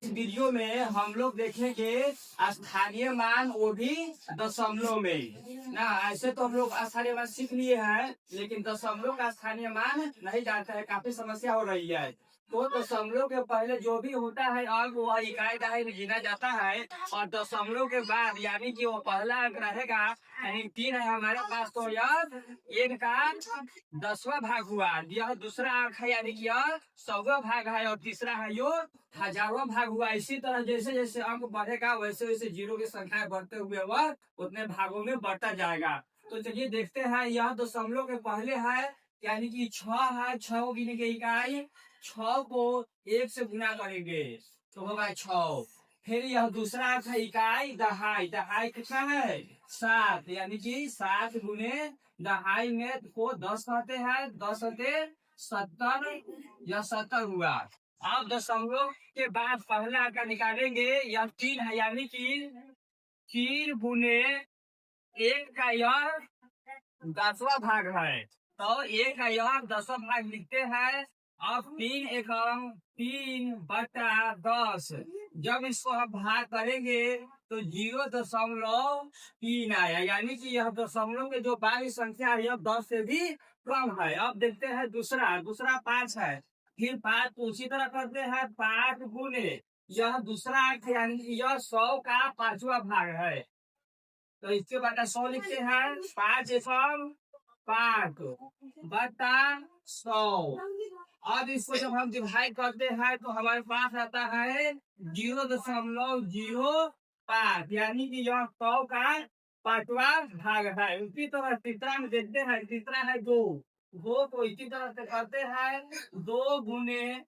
Video में हम लोग देखेंगे स्थानीय मान, वो भी दशमलव में ना। ऐसे तो हम लोग स्थानीय मान सीख लिए हैं, लेकिन दशमलव का स्थानीय मान नहीं जानते हैं, काफी समस्या हो रही है। तो दशमलव के पहले जो भी होता है अंक वह इकाई दहाई में गिना जाता है, और दशमलव के बाद यानी कि वो पहला अंक रहेगा, यानी 3 है हमारे पास, तो यह 1 का 10वां भाग हुआ। यह दूसरा अंक है, यानी कि यह 100वां भाग है, और तीसरा है यो 1000वां भाग हुआ। इसी तरह जैसे जैसे अंक बढ़ेगा वैसे वैसे जीरो की संख्या बढ़ते हुए वह उतने भागों में बढ़ता जाएगा। तो चलिए देखते हैं, यह दशमलव के पहले है, यानी कि 6 है। 6 को गिने की इकाई, 6 को 1 से गुना करेंगे तो होगा 6। फिर यह दूसरा अंक है इकाई दहाई। दहाई कितना है? 7, यानी कि 7 गुने दहाई में को 10 कहते हैं, 10 होते 70, यह 70 हुआ। अब दशमलव के बाद पहला अंक निकालेंगे, यह 3 है, यानी कि 3 गुने 1 का यह 10वां भाग है, तो 1 का यह 10वां भाग लिखते हैं। अब 3 एकम 3 बटा 10, जब इसको हम भाग करेंगे तो 0.3 आया, यानी कि यह दशमलव के जो बाकी संख्या है यह 10 से भी कम है। अब देखते हैं दूसरा 5 है। फिर 5 को उसी तरह करते हैं, 5 गुने यह दूसरा अंक, यानी कि यह 100 का 5वां भाग है, तो इसके बाद 100 लिखते हैं। 5 एकम 5 बटा 100। अब इसको जब हम डिवाइड करते हैं तो हमारे पास आता है 0.05, यानी कि यह 100 का 5वां भाग है। उसी तरह तीसरा में देखते हैं, तीसरा है 2 को इसी तरह से करते हैं, 2 गुने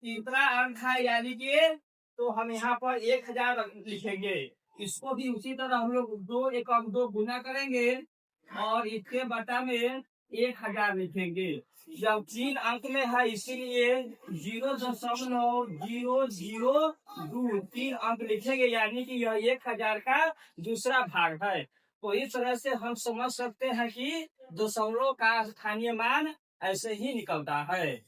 तीसरा अंक है, यानी कि तो हम यहाँ पर 1000 लिखेंगे। इसको भी उसी तरह हम लोग 2 एकम 2 गुना करेंगे और इसके बटा में 1000 लिखेंगे। जब 3 अंक में है इसीलिए 0.002 3 अंक लिखेंगे, यानी कि यह 1000 का दूसरा भाग है। तो इस तरह से हम समझ सकते हैं कि दशमलव का स्थानीय मान ऐसे ही निकलता है।